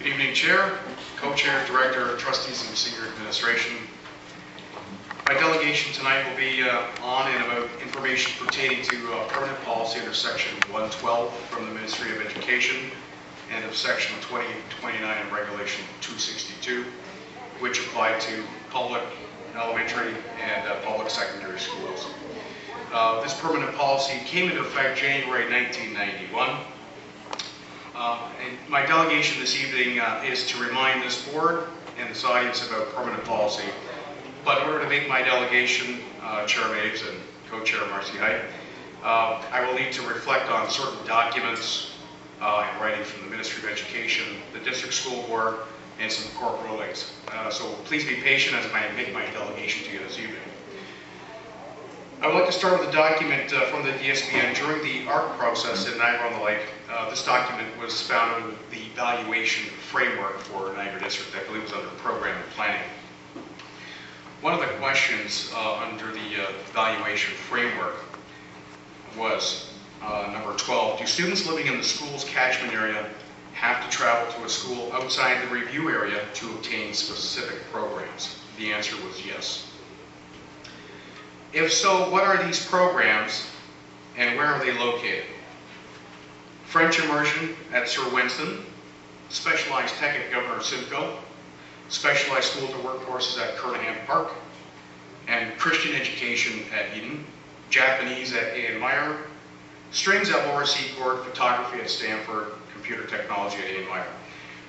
Good evening, Chair, Co-Chair, Director, Trustees, and Senior Administration. My delegation tonight will be on and about information pertaining to permanent policy under Section 112 from the Ministry of Education and of Section 2029 of Regulation 262, which apply to public elementary and public secondary schools. This permanent policy came into effect January 1991. And my delegation this evening is to remind this board and this audience about permanent policy. But in order to make my delegation, Chair Mabes and Co-Chair Marcy Height, I will need to reflect on certain documents in writing from the Ministry of Education, the District School Board, and some court rulings. So please be patient as I make my delegation to you this evening. I would like to start with a document from the DSBN during the ARC process in Niagara-on-the-Lake. This document was found in the evaluation framework for Niagara District. I believe it was under program and planning. One of the questions under the evaluation framework was number 12. Do students living in the school's catchment area have to travel to a school outside the review area to obtain specific programs? The answer was yes. If so, what are these programs and where are they located? French immersion at Sir Winston, specialized tech at Governor Simcoe, specialized school to work courses at Kernahan Park, and Christian education at Eden, Japanese at A.N. Meyer, strings at Lower Seacourt, photography at Stanford, computer technology at A.N. Meyer.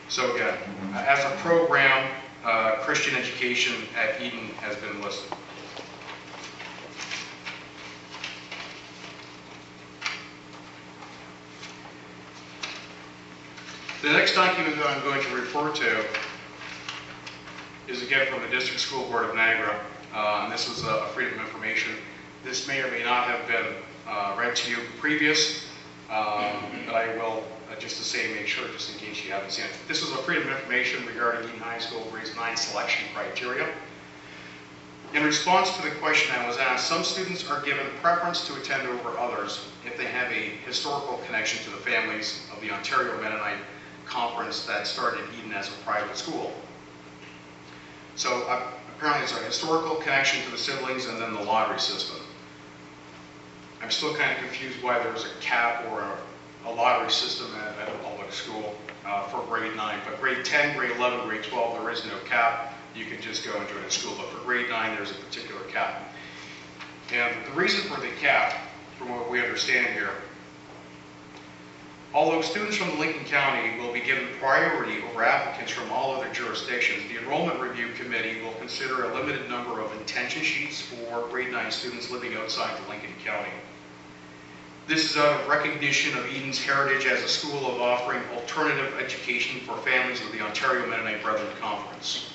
So again, as a program, Christian education at Eden has been listed. The next document that I'm going to refer to is again from the District School Board of Niagara, and this was a Freedom of Information. This may or may not have been read to you previous, but I will, just to say, make sure, just in case you haven't seen it. This was a Freedom of Information regarding Eden High School grades 9 selection criteria. In response to the question I was asked, some students are given preference to attend over others if they have a historical connection to the families of the Ontario Mennonite Conference that started Eden as a private school. So apparently it's a historical connection to the siblings and then the lottery system. I'm still kind of confused why there's a cap or a lottery system at a public school for grade 9. But grade 10, grade 11, grade 12, there is no cap. You can just go and join a school. But for grade 9, there's a particular cap. And the reason for the cap, from what we understand here, although students from Lincoln County will be given priority over applicants from all other jurisdictions, the Enrollment Review Committee will consider a limited number of intention sheets for grade 9 students living outside the Lincoln County. This is out of recognition of Eden's heritage as a school of offering alternative education for families of the Ontario Mennonite Brethren Conference.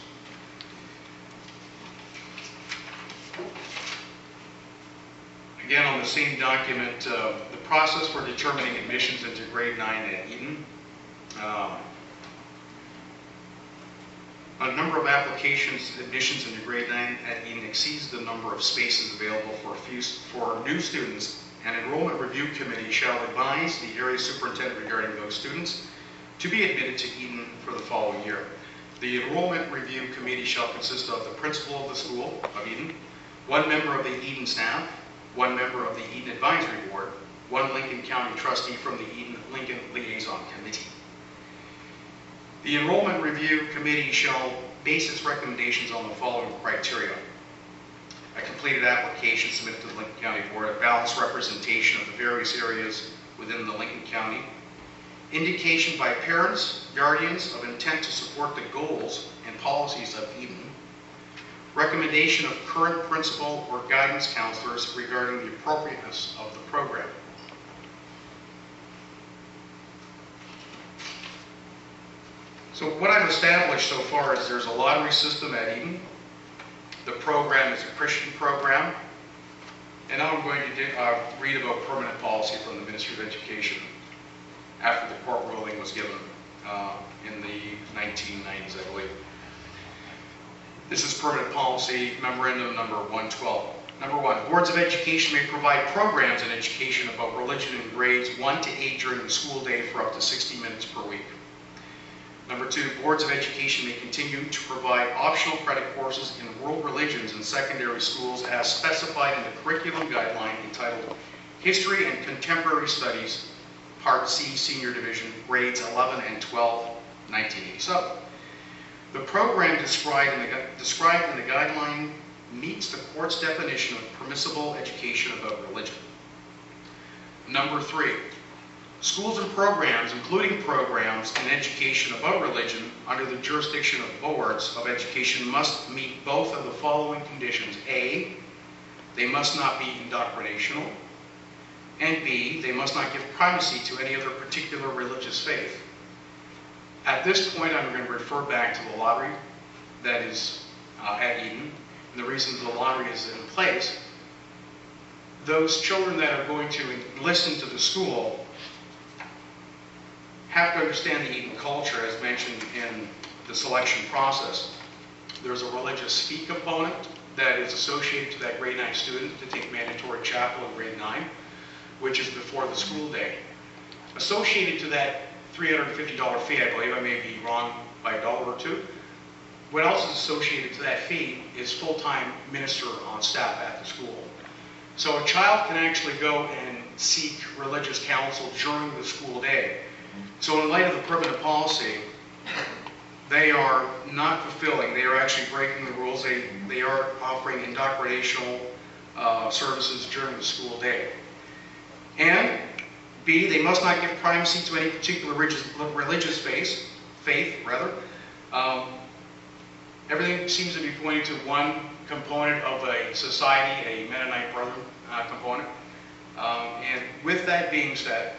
Again, on the same document, the process for determining admissions into grade 9 at Eden. A number of applications, admissions into grade 9 at Eden exceeds the number of spaces available for new students. An Enrollment Review Committee shall advise the area superintendent regarding those students to be admitted to Eden for the following year. The Enrollment Review Committee shall consist of the principal of the school of Eden, one member of the Eden staff, one member of the Eden Advisory Board, one Lincoln County trustee from the Eden-Lincoln Liaison Committee. The Enrollment Review Committee shall base its recommendations on the following criteria: a completed application submitted to the Lincoln County Board, a balanced representation of the various areas within the Lincoln County, indication by parents, guardians of intent to support the goals and policies of Eden, recommendation of current principal or guidance counselors regarding the appropriateness of the program. So what I've established so far is there's a lottery system at Eden. The program is a Christian program. And now I'm going to read about permanent policy from the Ministry of Education after the court ruling was given in the 1990s, I believe. This is permanent policy memorandum number 112. Number 1, boards of education may provide programs in education about religion in grades 1 to 8 during the school day for up to 60 minutes per week. Number 2, boards of education may continue to provide optional credit courses in world religions in secondary schools as specified in the curriculum guideline entitled History and Contemporary Studies, Part C, Senior Division, grades 11 and 12, 1987. The program described in the guideline meets the court's definition of permissible education about religion. Number 3, schools and programs, including programs in education about religion under the jurisdiction of boards of education, must meet both of the following conditions. A, they must not be indoctrinational, and B, they must not give primacy to any other particular religious faith. At this point, I'm going to refer back to the lottery that is at Eden, and the reason the lottery is in place. Those children that are going to enlist into the school have to understand the Eden culture as mentioned in the selection process. There's a religious fee component that is associated to that grade 9 student to take mandatory chapel in grade 9, which is before the school day. Associated to that $350 fee, I believe, I may be wrong by $1 or $2. What else is associated to that fee is full-time minister on staff at the school. So a child can actually go and seek religious counsel during the school day. So in light of the permanent policy, they are not fulfilling, they are actually breaking the rules. They are offering indoctrinational services during the school day. And B, they must not give primacy to any particular religious faith. Everything seems to be pointing to one component of a society, a Mennonite Brethren component. And with that being said,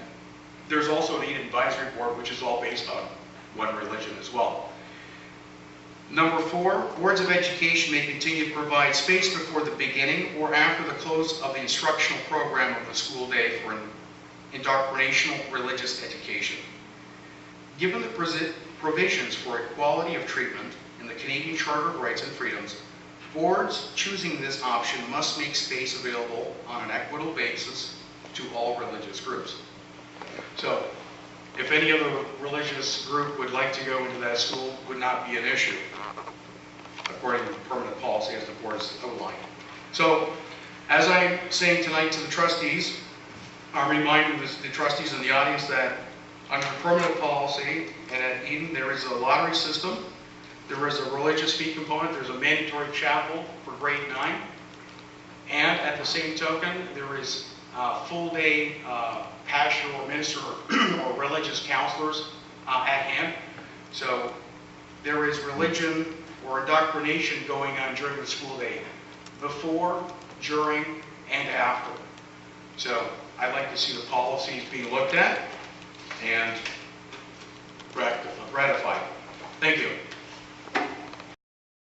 there's also an Eden Advisory Board, which is all based on one religion as well. Number 4, boards of education may continue to provide space before the beginning or after the close of the instructional program of the school day for an indoctrinational religious education. Given the provisions for equality of treatment in the Canadian Charter of Rights and Freedoms, boards choosing this option must make space available on an equitable basis to all religious groups. So, if any other religious group would like to go into that school, would not be an issue, according to the permanent policy as the board has outlined. So, as I'm saying tonight to the trustees, I'm reminding the trustees in the audience that under permanent policy and at Eden, there is a lottery system, there is a religious fee component, there's a mandatory chapel for grade 9, and at the same token, there is full-day pastoral minister or religious counselors at hand. So there is religion or indoctrination going on during the school day, before, during, and after. So I'd like to see the policies being looked at and ratified. Thank you.